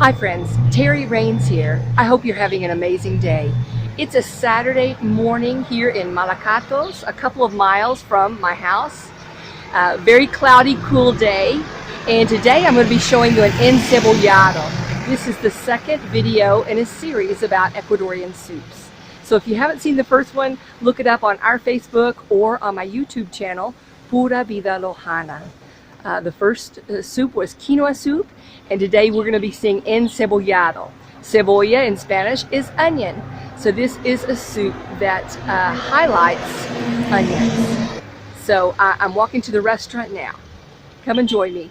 Hi friends, Terry Rains here. I hope you're having an amazing day. It's a Saturday morning here in Malacatos, a couple of miles from my house. Very cloudy, cool day. And today I'm going to be showing you an Encebollado. This is the second video in a series about Ecuadorian soups. So if you haven't seen the first one, look it up on our Facebook or on my YouTube channel, Puravidalojana. The first soup was quinoa soup, and today we're going to be seeing Encebollado. Cebolla in Spanish is onion. So this is a soup that highlights onions. So I'm walking to the restaurant now. Come and join me.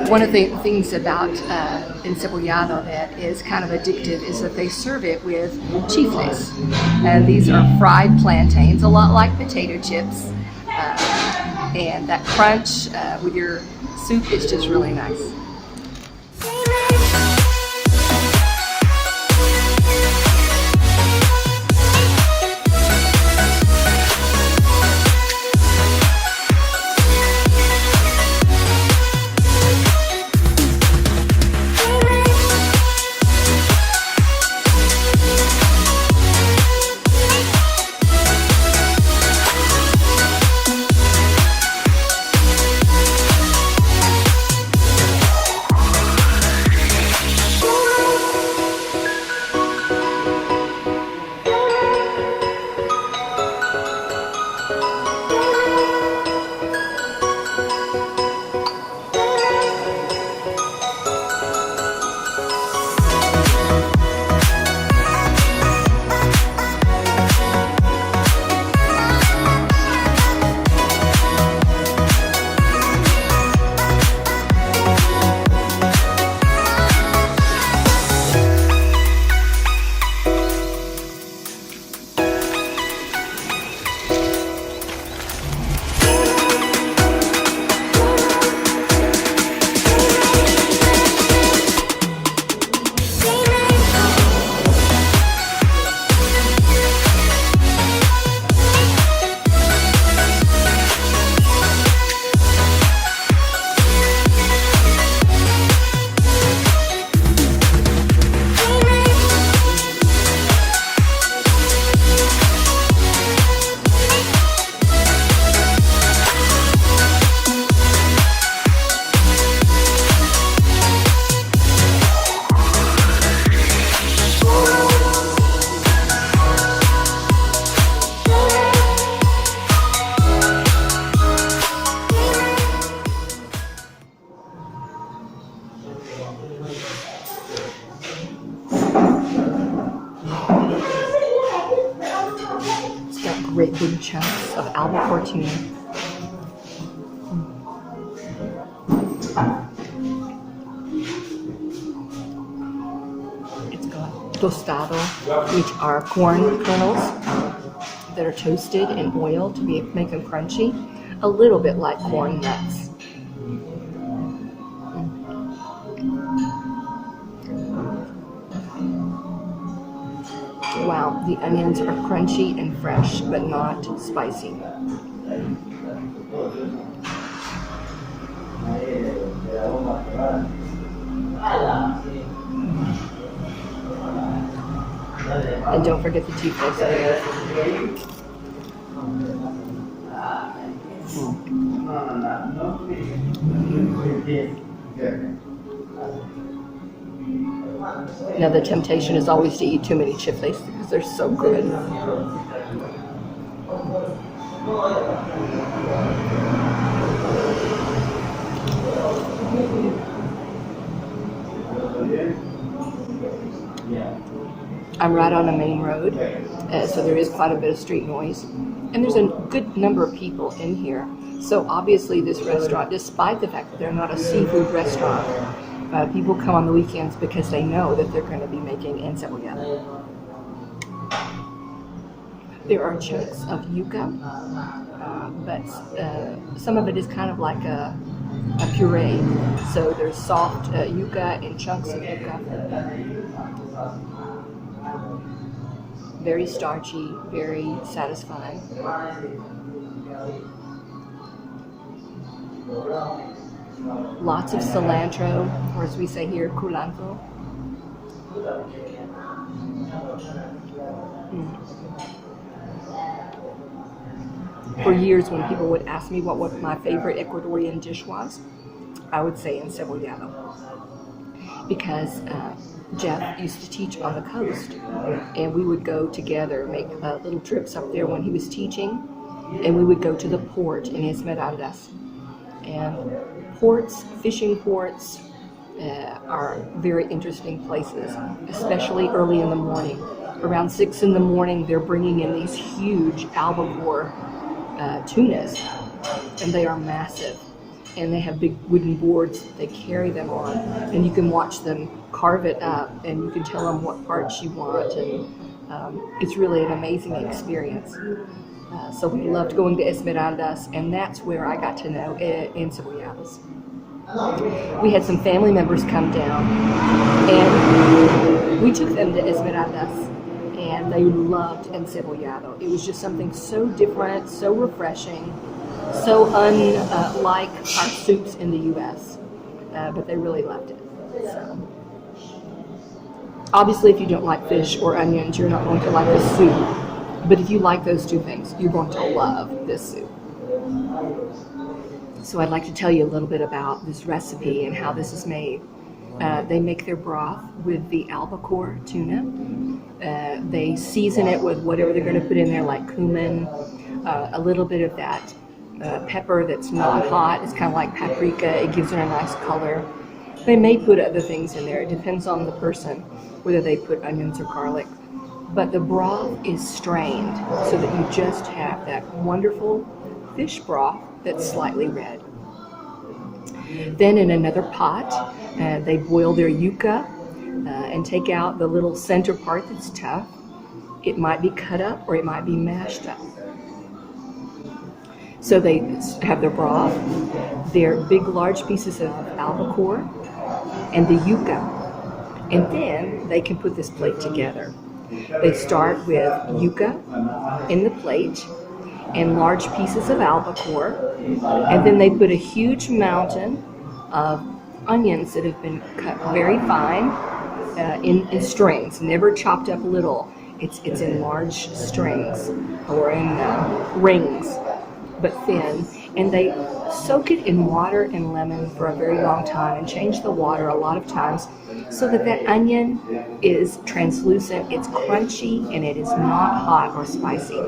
One of the things about Encebollado that is kind of addictive is that they serve it with chifles. These are fried plantains, a lot like potato chips. And that crunch with your soup is just really nice. Great big chunks of albacore tuna. It's got tostado, which are corn kernels that are toasted in oil to make them crunchy, a little bit like corn nuts. Wow, the onions are crunchy and fresh, but not spicy. And don't forget the chifles. Now the temptation is always to eat too many chifles because they're so good. I'm right on a main road, so there is quite a bit of street noise. And there's a good number of people in here. So obviously this restaurant, despite the fact that they're not a seafood restaurant, people come on the weekends because they know that they're going to be making encebollado. There are chunks of yuca, but some of it is kind of like a a puree. So there's soft yuca and chunks of yuca. Very starchy, very satisfying. Lots of cilantro, or as we say here, culantro. For years, when people would ask me what my favorite Ecuadorian dish was, I would say encebollado. Because Jeff used to teach on the coast, and we would go together, make little trips up there when he was teaching, and we would go to the port in Esmeraldas. And ports, fishing ports, are very interesting places, especially early in the morning. Around 6 in the morning, they're bringing in these huge albacore tunas, and they are massive. And they have big wooden boards that they carry them on, and you can watch them carve it up, and you can tell them what parts you want, and it's really an amazing experience. So we loved going to Esmeraldas, and that's where I got to know Encebollados. We had some family members come down, and we took them to Esmeraldas, and they loved Encebollado. It was just something so different, so refreshing, so unlike our soups in the U.S., but they really loved it. So, obviously, if you don't like fish or onions, you're not going to like the soup. But if you like those two things, you're going to love this soup. So I'd like to tell you a little bit about this recipe and how this is made. They make their broth with the albacore tuna. They season it with whatever they're going to put in there, like cumin, a little bit of that pepper that's not hot. It's kind of like paprika. It gives it a nice color. They may put other things in there. It depends on the person, whether they put onions or garlic. But the broth is strained so that you just have that wonderful fish broth that's slightly red. Then in another pot, they boil their yuca and take out the little center part that's tough. It might be cut up or it might be mashed up. So they have their broth, their big large pieces of albacore, and the yuca. And then they can put this plate together. They start with yuca in the plate and large pieces of albacore, and then they put a huge mountain of onions that have been cut very fine in strings, never chopped up little. It's in large strings or in rings, but thin, and they soak it in water and lemon for a very long time and change the water a lot of times so that that onion is translucent, it's crunchy, and it is not hot or spicy.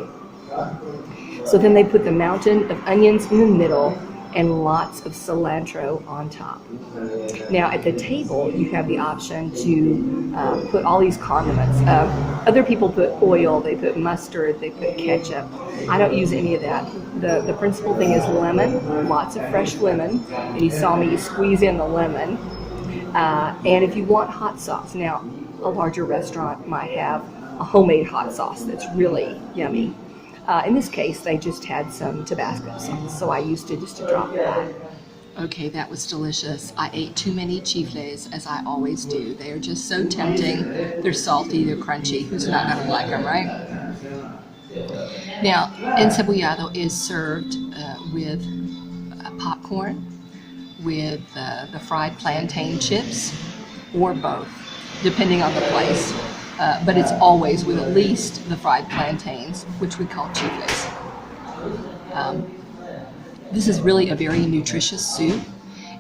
So then they put the mountain of onions in the middle and lots of cilantro on top. Now at the table, you have the option to put all these condiments. Other people put oil, they put mustard, they put ketchup. I don't use any of that. The principal thing is lemon, lots of fresh lemon. And you saw me squeeze in the lemon. And if you want hot sauce, now a larger restaurant might have a homemade hot sauce that's really yummy. In this case, they just had some Tabasco sauce, so I used it just to drop it on. Okay, that was delicious. I ate too many chifles, as I always do. They are just so tempting. They're salty, they're crunchy. Who's not going to like them, right? Now, encebollado is served with popcorn, with the fried plantain chips, or both, depending on the place. But it's always with at least the fried plantains, which we call chifles. This is really a very nutritious soup.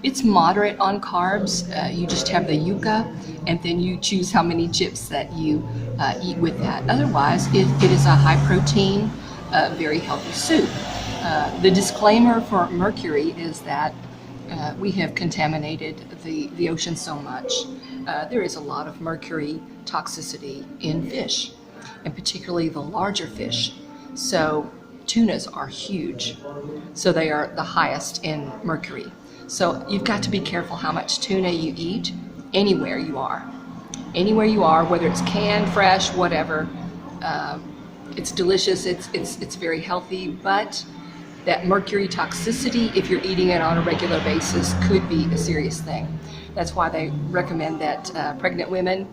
It's moderate on carbs. You just have the yuca, and then you choose how many chips that you eat with that. Otherwise, it is a high protein, very healthy soup. The disclaimer for mercury is that we have contaminated the ocean so much. There is a lot of mercury toxicity in fish, and particularly the larger fish. So tunas are huge, so they are the highest in mercury. So you've got to be careful how much tuna you eat anywhere you are. Anywhere you are, whether it's canned, fresh, whatever. It's delicious, it's very healthy, but that mercury toxicity, if you're eating it on a regular basis, could be a serious thing. That's why they recommend that pregnant women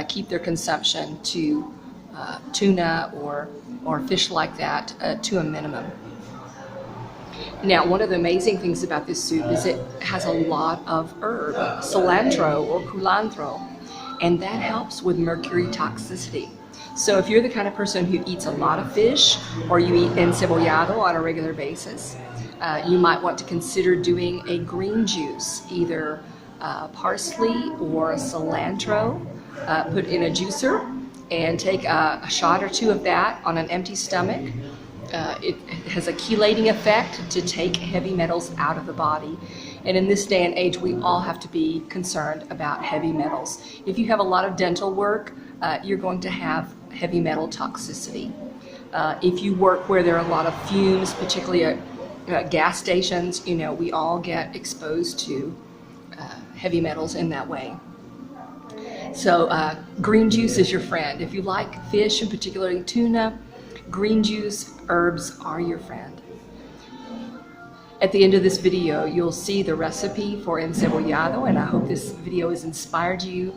keep their consumption to tuna or fish like that to a minimum. Now, one of the amazing things about this soup is it has a lot of herb, cilantro or culantro, and that helps with mercury toxicity. So if you're the kind of person who eats a lot of fish, or you eat encebollado on a regular basis, you might want to consider doing a green juice, either parsley or cilantro, put in a juicer and take a shot or two of that on an empty stomach. It has a chelating effect to take heavy metals out of the body. And in this day and age, we all have to be concerned about heavy metals. If you have a lot of dental work, you're going to have heavy metal toxicity. If you work where there are a lot of fumes, particularly at gas stations, you know, we all get exposed to heavy metals in that way. So green juice is your friend. If you like fish, and particularly tuna, green juice, herbs are your friend. At the end of this video, you'll see the recipe for encebollado, and I hope this video has inspired you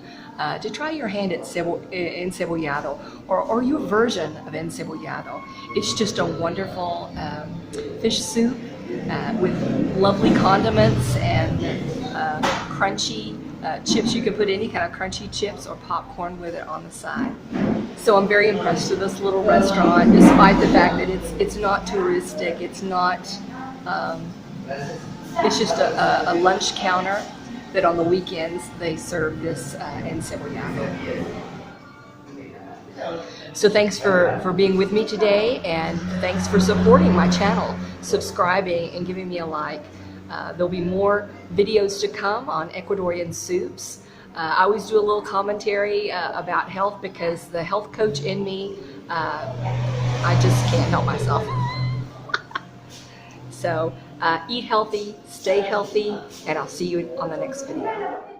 to try your hand at encebollado or your version of encebollado. It's just a wonderful fish soup with lovely condiments and crunchy chips. You can put any kind of crunchy chips or popcorn with it on the side. So I'm very impressed with this little restaurant, despite the fact that it's not touristic. It's not. It's just a lunch counter that on the weekends they serve this encebollado. So thanks for being with me today, and thanks for supporting my channel, subscribing and giving me a like. There'll be more videos to come on Ecuadorian soups. I always do a little commentary about health, because the health coach in me, I just can't help myself. So eat healthy, stay healthy, and I'll see you on the next video.